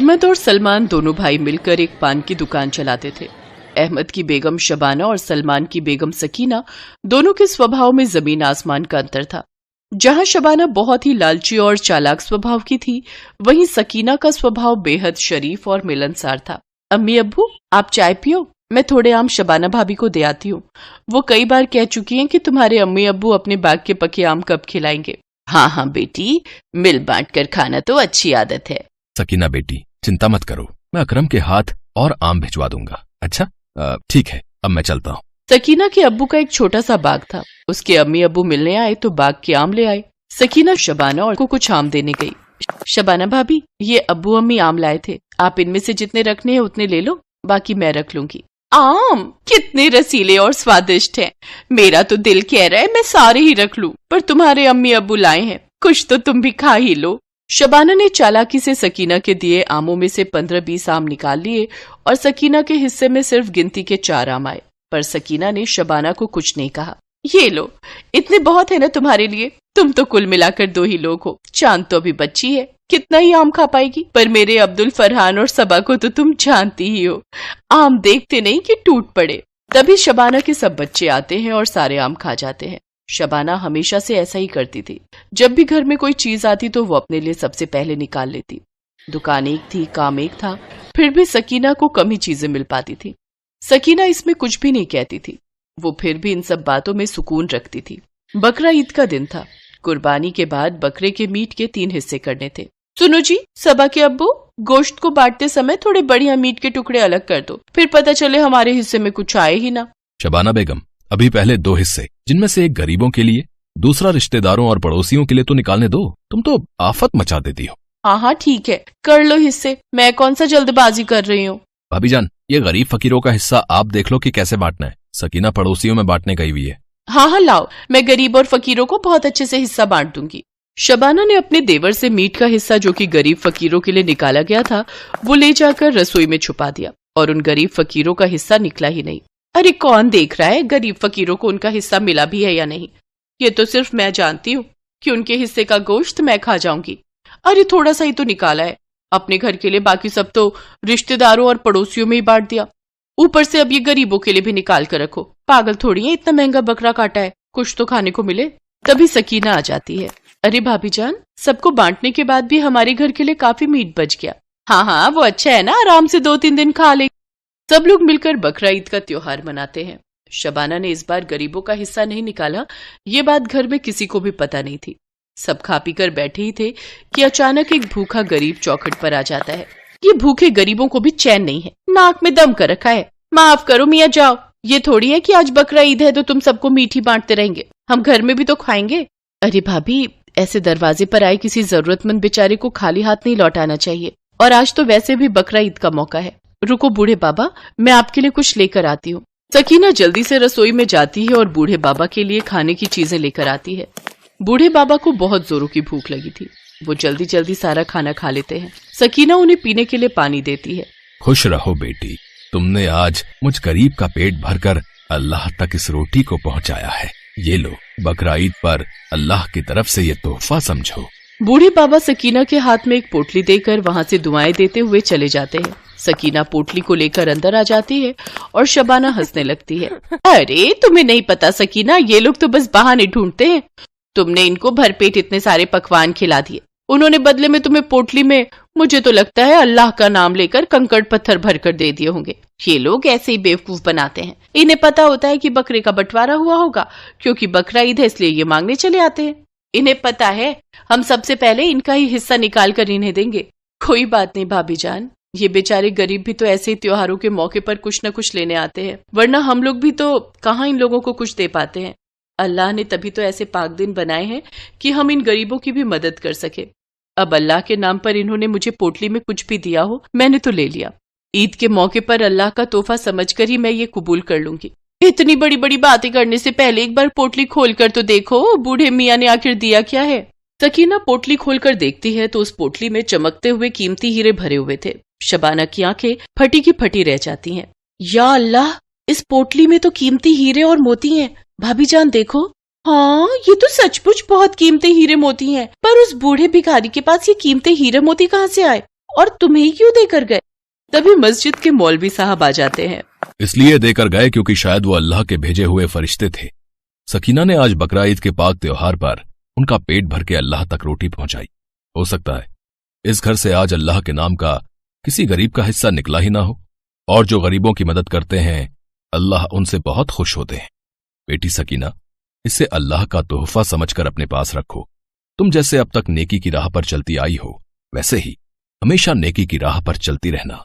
अहमद और सलमान दोनों भाई मिलकर एक पान की दुकान चलाते थे। अहमद की बेगम शबाना और सलमान की बेगम सकीना दोनों के स्वभाव में जमीन आसमान का अंतर था। जहां शबाना बहुत ही लालची और चालाक स्वभाव की थी, वहीं सकीना का स्वभाव बेहद शरीफ और मिलनसार था। अम्मी अब्बू, आप चाय पियो, मैं थोड़े आम शबाना भाभी को दे आती हूँ। वो कई बार कह चुकी हैं कि तुम्हारे अम्मी अब्बू अपने बाग के पके आम कब खिलाएंगे। हाँ हाँ बेटी, मिल बांट कर खाना तो अच्छी आदत है। सकीना बेटी, चिंता मत करो, मैं अकरम के हाथ और आम भिजवा दूंगा। अच्छा ठीक है, अब मैं चलता हूँ। सकीना के अब्बू का एक छोटा सा बाग था। उसके अम्मी अब्बू मिलने आए तो बाग के आम ले आए। सकीना शबाना और को कुछ आम देने गई। शबाना भाभी, ये अब्बू अम्मी आम लाए थे, आप इनमें से जितने रखने हैं उतने ले लो, बाकी मैं रख लूंगी। आम कितने रसीले और स्वादिष्ट हैं। मेरा तो दिल कह रहा है मैं सारे ही रख लूं, पर तुम्हारे अम्मी अब्बू लाए हैं, कुछ तो तुम भी खा ही लो। शबाना ने चालाकी से सकीना के दिए आमों में से 15-20 आम निकाल लिए और सकीना के हिस्से में सिर्फ गिनती के 4 आम आए। पर सकीना ने शबाना को कुछ नहीं कहा। ये लो, इतने बहुत है ना तुम्हारे लिए, तुम तो कुल मिलाकर 2 ही लोग हो। चांद तो अभी बच्ची है, कितना ही आम खा पाएगी, पर मेरे अब्दुल फरहान और सबा को तो तुम जानती ही हो, आम देखते नहीं कि टूट पड़े। तभी शबाना के सब बच्चे आते हैं और सारे आम खा जाते हैं। शबाना हमेशा से ऐसा ही करती थी। जब भी घर में कोई चीज आती तो वो अपने लिए सबसे पहले निकाल लेती। दुकान एक थी, काम एक था, फिर भी सकीना को कम ही चीजें मिल पाती थी। सकीना इसमें कुछ भी नहीं कहती थी, वो फिर भी इन सब बातों में सुकून रखती थी। बकरा ईद का दिन था। कुर्बानी के बाद बकरे के मीट के 3 हिस्से करने थे। सुनो जी, सबा के अब्बू, गोश्त को बांटते समय थोड़े बढ़िया मीट के टुकड़े अलग कर दो, फिर पता चले हमारे हिस्से में कुछ आए ही ना। शबाना बेगम, अभी पहले 2 हिस्से, जिनमें से एक गरीबों के लिए, दूसरा रिश्तेदारों और पड़ोसियों के लिए तो निकालने दो, तुम तो आफत मचा देती हो। हाँ हाँ ठीक है, कर लो हिस्से, मैं कौन सा जल्दबाजी कर रही हूँ। भाभी जान, ये गरीब फकीरों का हिस्सा आप देख लो कि कैसे बांटना है। सकीना पड़ोसियों में बांटने गई हुई है। हाँ हाँ लाओ, मैं गरीब और फकीरों को बहुत अच्छे से हिस्सा बांट दूंगी। शबाना ने अपने देवर से मीट का हिस्सा, जो कि गरीब फकीरों के लिए निकाला गया था, वो ले जाकर रसोई में छुपा दिया और उन गरीब फकीरों का हिस्सा निकला ही नहीं। अरे कौन देख रहा है गरीब फकीरों को उनका हिस्सा मिला भी है या नहीं? ये तो सिर्फ मैं जानती हूँ कि उनके हिस्से का गोश्त मैं खा जाऊंगी। अरे थोड़ा सा ही तो निकाला है अपने घर के लिए, बाकी सब तो रिश्तेदारों और पड़ोसियों में ही बांट दिया। ऊपर से अब ये गरीबों के लिए भी निकाल कर रखो। पागल थोड़ी है, इतना महंगा बकरा काटा है, कुछ तो खाने को मिले। तभी सकीना आ जाती है। अरे भाभी जान, सबको बांटने के बाद भी हमारे घर के लिए काफी मीट बच गया। हाँ हाँ, वो अच्छा है ना, आराम से 2-3 दिन खा ले। सब लोग मिलकर बकरा ईद का त्योहार मनाते हैं। शबाना ने इस बार गरीबों का हिस्सा नहीं निकाला, ये बात घर में किसी को भी पता नहीं थी। सब खा पी कर बैठे ही थे कि अचानक एक भूखा गरीब चौखट पर आ जाता है। ये भूखे गरीबों को भी चैन नहीं है, नाक में दम कर रखा है। माफ करो मियाँ, जाओ, ये थोड़ी है कि आज बकरा ईद है तो तुम सबको मीठी बांटते रहेंगे, हम घर में भी तो खाएंगे। अरे भाभी, ऐसे दरवाजे पर आए किसी जरूरतमंद बेचारे को खाली हाथ नहीं लौटाना चाहिए, और आज तो वैसे भी बकरा ईद का मौका है। रुको बूढ़े बाबा, मैं आपके लिए कुछ लेकर आती हूँ। सकीना जल्दी से रसोई में जाती है और बूढ़े बाबा के लिए खाने की चीजें लेकर आती है। बूढ़े बाबा को बहुत जोरों की भूख लगी थी, वो जल्दी जल्दी सारा खाना खा लेते हैं। सकीना उन्हें पीने के लिए पानी देती है। खुश रहो बेटी, तुमने आज मुझ गरीब का पेट भरकर अल्लाह तक इस रोटी को पहुंचाया है। ये लो, बकरा ईद पर अल्लाह की तरफ से ये तोहफा समझो। बूढ़े बाबा सकीना के हाथ में एक पोटली देकर वहाँ से दुआएं देते हुए चले जाते हैं। सकीना पोटली को लेकर अंदर आ जाती है और शबाना हंसने लगती है। अरे तुम्हें नहीं पता सकीना, ये लोग तो बस बहाने ढूंढते हैं। तुमने इनको भरपेट इतने सारे पकवान खिला दिए, उन्होंने बदले में तुम्हें पोटली में, मुझे तो लगता है अल्लाह का नाम लेकर कंकड़ पत्थर भर कर दे दिए होंगे। ये लोग ऐसे ही बेवकूफ बनाते हैं, इन्हें पता होता है कि बकरे का बंटवारा हुआ होगा, क्योंकि बकरा ईद है इसलिए ये मांगने चले आते हैं। इन्हें पता है हम सबसे पहले इनका ही हिस्सा निकाल कर इन्हें देंगे। कोई बात नहीं भाभी जान, ये बेचारे गरीब भी तो ऐसे ही त्योहारों के मौके पर कुछ न कुछ लेने आते हैं, वरना हम लोग भी तो कहाँ इन लोगों को कुछ दे पाते हैं। अल्लाह ने तभी तो ऐसे पाक दिन बनाए हैं कि हम इन गरीबों की भी मदद कर सके। अब अल्लाह के नाम पर इन्होंने मुझे पोटली में कुछ भी दिया हो, मैंने तो ले लिया। ईद के मौके पर अल्लाह का तोहफा समझकर ही मैं ये कबूल कर लूंगी। इतनी बड़ी बड़ी बातें करने से पहले एक बार पोटली खोलकर तो देखो, बूढ़े मियाँ ने आखिर दिया क्या है। सकीना पोटली खोलकर देखती है तो उस पोटली में चमकते हुए कीमती हीरे भरे हुए थे। शबाना की आंखें फटी की फटी रह जाती हैं। या अल्लाह, इस पोटली में तो कीमती हीरे और मोती हैं। भाभी जान देखो, हाँ ये तो सचमुच बहुत कीमती हीरे मोती हैं, पर उस बूढ़े भिखारी के पास ये कीमती हीरे मोती कहाँ से आए? और तुम्हें क्यों देकर गए? तभी मस्जिद के मौलवी साहब आ जाते हैं। इसलिए देकर गए क्योंकि शायद वो अल्लाह के भेजे हुए फरिश्ते थे। सकीना ने आज बकरा ईद के पाक त्योहार पर उनका पेट भर के अल्लाह तक रोटी पहुंचाई। हो सकता है इस घर से आज अल्लाह के नाम का किसी गरीब का हिस्सा निकला ही ना हो, और जो गरीबों की मदद करते हैं अल्लाह उनसे बहुत खुश होते हैं। बेटी सकीना, इसे अल्लाह का तोहफा समझकर अपने पास रखो। तुम जैसे अब तक नेकी की राह पर चलती आई हो, वैसे ही हमेशा नेकी की राह पर चलती रहना।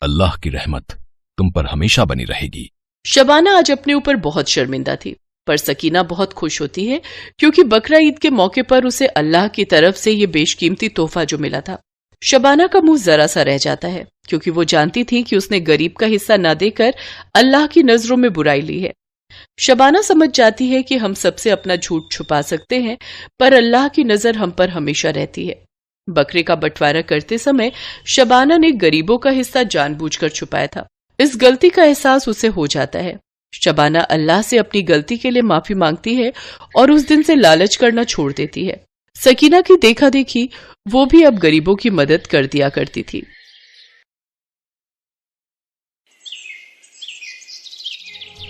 अल्लाह की रहमत तुम पर हमेशा बनी रहेगी। शबाना आज अपने ऊपर बहुत शर्मिंदा थी, पर सकीना बहुत खुश होती है क्योंकि बकरा ईद के मौके पर उसे अल्लाह की तरफ से ये बेशकीमती तोहफा जो मिला था। शबाना का मुंह जरा सा रह जाता है क्योंकि वो जानती थी कि उसने गरीब का हिस्सा न देकर अल्लाह की नजरों में बुराई ली है। शबाना समझ जाती है कि हम सबसे अपना झूठ छुपा सकते हैं, पर अल्लाह की नजर हम पर हमेशा रहती है। बकरे का बंटवारा करते समय शबाना ने गरीबों का हिस्सा जानबूझकर छुपाया था। इस गलती का एहसास उसे हो जाता है। शबाना अल्लाह से अपनी गलती के लिए माफी मांगती है और उस दिन से लालच करना छोड़ देती है। सकीना की देखा देखी वो भी अब गरीबों की मदद कर दिया करती थी।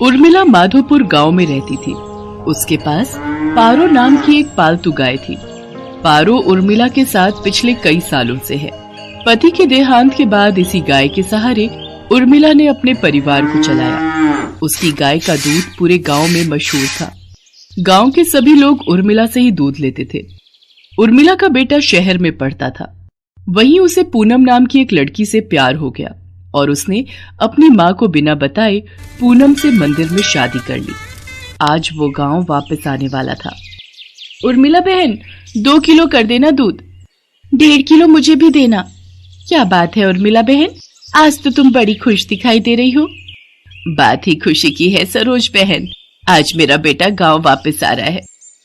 उर्मिला माधोपुर गांव में रहती थी। उसके पास पारो नाम की एक पालतू गाय थी। पारो उर्मिला के साथ पिछले कई सालों से है। पति के देहांत के बाद इसी गाय के सहारे उर्मिला ने अपने परिवार को चलाया। उसकी गाय का दूध पूरे गांव में मशहूर था। गांव के सभी लोग उर्मिला से ही दूध लेते थे। उर्मिला का बेटा शहर में पढ़ता था। वहीं उसे पूनम नाम की एक लड़की से प्यार हो गया और उसने अपनी माँ को बिना बताए पूनम से मंदिर में शादी कर ली। आज वो गांव वापस आने वाला था। उर्मिला बहन, 2 किलो कर देना दूध। 1.5 किलो मुझे भी देना। क्या बात है उर्मिला बहन, आज तो तुम बड़ी खुश दिखाई दे रही हो। बात ही खुशी की है सरोज बहन, आज मेरा बेटा गांव वापस आ रहा है।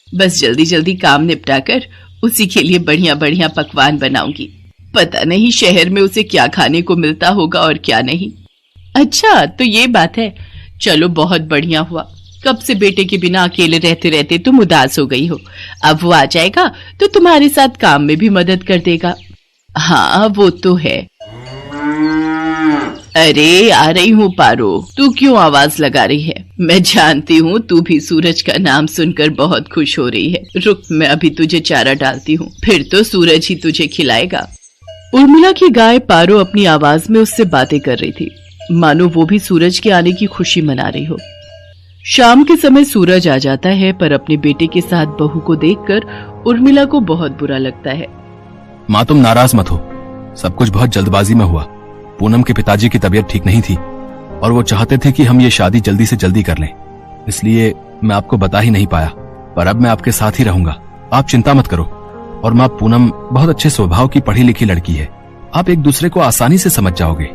बस जल्दी जल्दी काम निपटा कर उसी के लिए बढ़िया बढ़िया पकवान बनाऊंगी। पता नहीं शहर में उसे क्या खाने को मिलता होगा और क्या नहीं। अच्छा तो ये बात है, चलो बहुत बढ़िया हुआ। कब से बेटे के बिना अकेले रहते रहते तुम उदास हो गई हो। अब वो आ जाएगा तो तुम्हारे साथ काम में भी मदद कर देगा। हाँ वो तो है। अरे आ रही हूँ पारो, तू क्यों आवाज लगा रही है? मैं जानती हूँ तू भी सूरज का नाम सुनकर बहुत खुश हो रही है। रुक, मैं अभी तुझे चारा डालती हूँ, फिर तो सूरज ही तुझे खिलाएगा। उर्मिला की गाय पारो अपनी आवाज में उससे बातें कर रही थी, मानो वो भी सूरज के आने की खुशी मना रही हो। शाम के समय सूरज आ जाता है, पर अपने बेटे के साथ बहू को देखकर उर्मिला को बहुत बुरा लगता है। माँ तुम नाराज मत हो, सब कुछ बहुत जल्दबाजी में हुआ। पूनम के पिताजी की तबीयत ठीक नहीं थी और वो चाहते थे कि हम ये शादी जल्दी से जल्दी कर लें, इसलिए मैं आपको बता ही नहीं पाया। पर अब मैं आपके साथ ही रहूंगा, आप चिंता मत करो। और माँ पूनम बहुत अच्छे स्वभाव की पढ़ी लिखी लड़की है, आप एक दूसरे को आसानी से समझ जाओगे।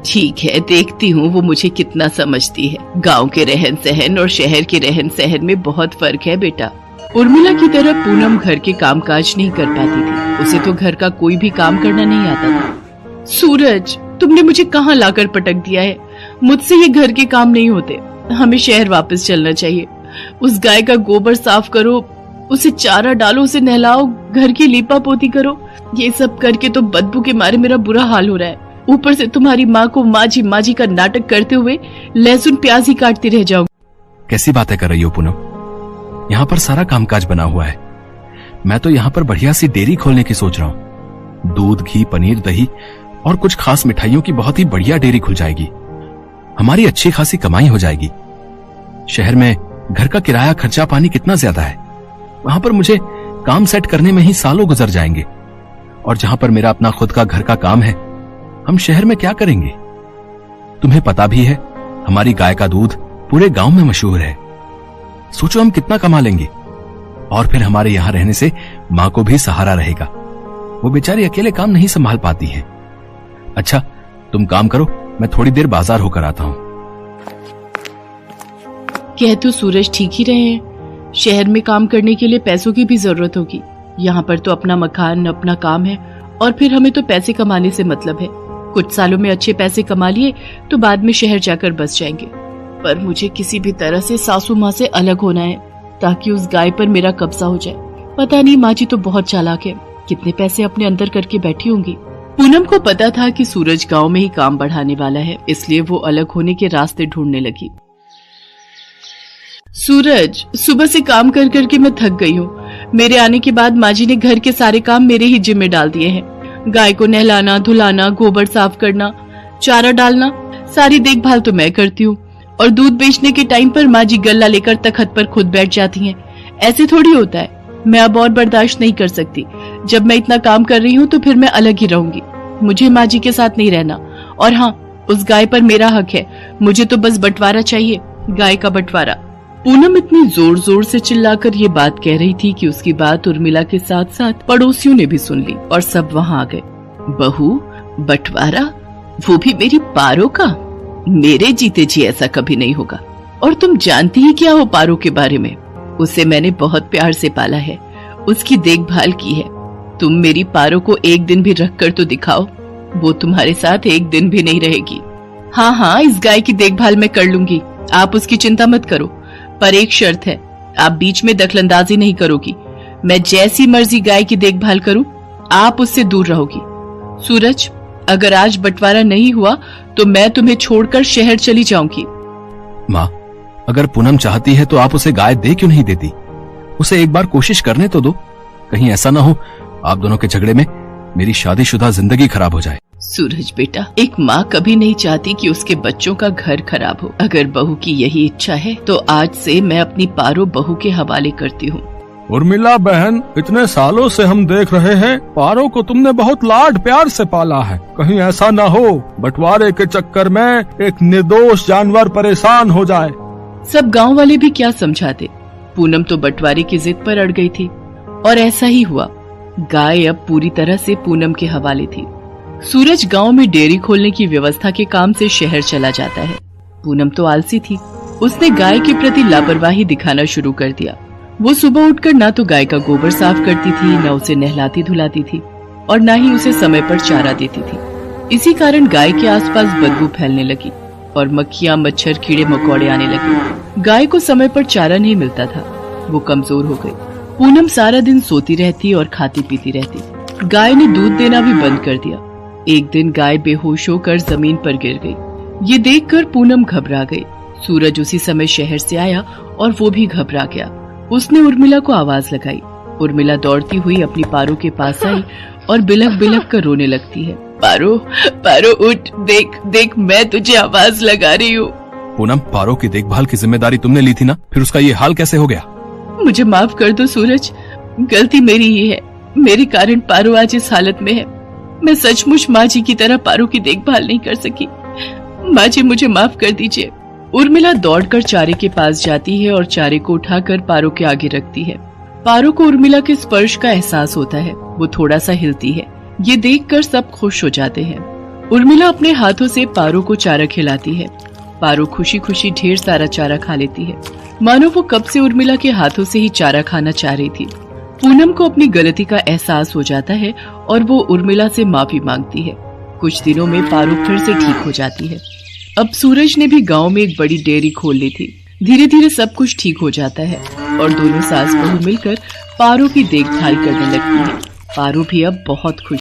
ठीक है, देखती हूँ वो मुझे कितना समझती है। गांव के रहन सहन और शहर के रहन सहन में बहुत फर्क है बेटा। उर्मिला की तरह पूनम घर के कामकाज नहीं कर पाती थी। उसे तो घर का कोई भी काम करना नहीं आता था। सूरज, तुमने मुझे कहाँ लाकर पटक दिया है? मुझसे ये घर के काम नहीं होते। हमें शहर वापस चलना चाहिए। उस गाय का गोबर साफ करो, उसे चारा डालो, उसे नहलाओ, घर की लीपा पोती करो। ये सब करके तो बदबू के मारे मेरा बुरा हाल हो रहा है। ऊपर से तुम्हारी माँ को माजी माजी का नाटक करते हुए लहसुन प्याज ही काटती रह जाऊं। कैसी बातें कर रही हो पूनम? यहाँ पर सारा कामकाज बना हुआ है। मैं तो यहाँ पर बढ़िया सी डेयरी खोलने की सोच रहा हूँ। दूध, घी, पनीर, दही और कुछ खास मिठाइयों की बहुत ही बढ़िया डेयरी खुल जाएगी। हमारी अच्छी खासी कमाई हो जाएगी। शहर में घर का किराया, खर्चा पानी कितना ज्यादा है। वहां पर मुझे काम सेट करने में ही सालों गुजर जाएंगे। और जहां पर मेरा अपना खुद का घर का काम है, हम शहर में क्या करेंगे? तुम्हें पता भी है हमारी गाय का दूध पूरे गांव में मशहूर है। सोचो हम कितना कमा लेंगे। और फिर हमारे यहाँ रहने से माँ को भी सहारा रहेगा। वो बेचारी अकेले काम नहीं संभाल पाती है। अच्छा तुम काम करो, मैं थोड़ी देर बाजार होकर आता हूँ। कह तो सूरज ठीक ही रहे हैं। शहर में काम करने के लिए पैसों की भी जरूरत होगी। यहाँ पर तो अपना मकान, अपना काम है और फिर हमें तो पैसे कमाने से मतलब है। कुछ सालों में अच्छे पैसे कमा लिए तो बाद में शहर जाकर बस जाएंगे। पर मुझे किसी भी तरह से सासू माँ से अलग होना है ताकि उस गाय पर मेरा कब्जा हो जाए। पता नहीं, माँ जी तो बहुत चालाक है, कितने पैसे अपने अंदर करके बैठी होंगी। पूनम को पता था कि सूरज गांव में ही काम बढ़ाने वाला है, इसलिए वो अलग होने के रास्ते ढूंढने लगी। सूरज, सुबह से काम कर करके मैं थक गई हूँ। मेरे आने के बाद माँ जी ने घर के सारे काम मेरे ही जिम्मे डाल दिए हैं। गाय को नहलाना, धुलाना, गोबर साफ करना, चारा डालना, सारी देखभाल तो मैं करती हूँ। और दूध बेचने के टाइम पर माँ जी गल्ला लेकर तखत पर खुद बैठ जाती हैं। ऐसे थोड़ी होता है। मैं अब और बर्दाश्त नहीं कर सकती। जब मैं इतना काम कर रही हूँ तो फिर मैं अलग ही रहूंगी। मुझे माँ जी के साथ नहीं रहना। और हाँ, उस गाय पर मेरा हक है। मुझे तो बस बंटवारा चाहिए, गाय का बंटवारा। पूनम इतनी जोर जोर से चिल्लाकर ये बात कह रही थी कि उसकी बात उर्मिला के साथ साथ पड़ोसियों ने भी सुन ली और सब वहाँ आ गए। बहू, बंटवारा? वो भी मेरी पारो का? मेरे जीते जी ऐसा कभी नहीं होगा। और तुम जानती ही क्या हो पारो के बारे में? उसे मैंने बहुत प्यार से पाला है, उसकी देखभाल की है। तुम मेरी पारो को एक दिन भी रख कर तो दिखाओ, वो तुम्हारे साथ एक दिन भी नहीं रहेगी। हाँ हाँ, इस गाय की देखभाल मैं कर लूंगी, आप उसकी चिंता मत करो। पर एक शर्त है, आप बीच में दखलंदाजी नहीं करोगी। मैं जैसी मर्जी गाय की देखभाल करूं, आप उससे दूर रहोगी। सूरज, अगर आज बंटवारा नहीं हुआ तो मैं तुम्हें छोड़कर शहर चली जाऊंगी। माँ, अगर पूनम चाहती है तो आप उसे गाय दे क्यों नहीं देती? उसे एक बार कोशिश करने तो दो। कहीं ऐसा ना हो आप दोनों के झगड़े में मेरी शादीशुदा जिंदगी खराब हो जाए। सूरज बेटा, एक माँ कभी नहीं चाहती कि उसके बच्चों का घर खराब हो। अगर बहू की यही इच्छा है तो आज से मैं अपनी पारो बहू के हवाले करती हूँ। उर्मिला बहन, इतने सालों से हम देख रहे हैं पारो को तुमने बहुत लाड प्यार से पाला है। कहीं ऐसा न हो बंटवारे के चक्कर में एक निर्दोष जानवर परेशान हो जाए। सब गांव वाले भी क्या समझाते। पूनम तो बंटवारे की जिद पर अड़ गई थी और ऐसा ही हुआ। गाय अब पूरी तरह से पूनम के हवाले थी। सूरज गांव में डेयरी खोलने की व्यवस्था के काम से शहर चला जाता है। पूनम तो आलसी थी, उसने गाय के प्रति लापरवाही दिखाना शुरू कर दिया। वो सुबह उठकर ना तो गाय का गोबर साफ करती थी, न उसे नहलाती धुलाती थी और न ही उसे समय पर चारा देती थी। इसी कारण गाय के आसपास बदबू फैलने लगी और मक्खियां, मच्छर, कीड़े मकोड़े आने लगे। गाय को समय पर चारा नहीं मिलता था, वो कमजोर हो गई। पूनम सारा दिन सोती रहती और खाती पीती रहती। गाय ने दूध देना भी बंद कर दिया। एक दिन गाय बेहोश होकर जमीन पर गिर गई। ये देखकर पूनम घबरा गई। सूरज उसी समय शहर से आया और वो भी घबरा गया। उसने उर्मिला को आवाज लगाई। उर्मिला दौड़ती हुई अपनी पारो के पास आई और बिलख बिलख कर रोने लगती है। पारो, पारो उठ, देख देख, मैं तुझे आवाज लगा रही हूँ। पूनम, पारो की देखभाल की जिम्मेदारी तुमने ली थी ना, फिर उसका ये हाल कैसे हो गया? मुझे माफ कर दो सूरज, गलती मेरी ही है। मेरे कारण पारो आज इस हालत में है। मैं सचमुच माँ जी की तरह पारो की देखभाल नहीं कर सकी। माँ जी, मुझे माफ कर दीजिए। उर्मिला दौड़कर चारे के पास जाती है और चारे को उठाकर पारो के आगे रखती है। पारो को उर्मिला के स्पर्श का एहसास होता है, वो थोड़ा सा हिलती है। ये देखकर सब खुश हो जाते हैं। उर्मिला अपने हाथों से पारो को चारा खिलाती है। पारो खुशी खुशी ढेर सारा चारा खा लेती है, मानो वो कब से उर्मिला के हाथों से ही चारा खाना चाह रही थी। पूनम को अपनी गलती का एहसास हो जाता है और वो उर्मिला से माफी मांगती है। कुछ दिनों में पारो फिर से ठीक हो जाती है। अब सूरज ने भी गांव में एक बड़ी डेयरी खोल ली थी। धीरे धीरे सब कुछ ठीक हो जाता है और दोनों सास बहू मिलकर पारो की देखभाल करने लगती है। पारो भी अब बहुत खुश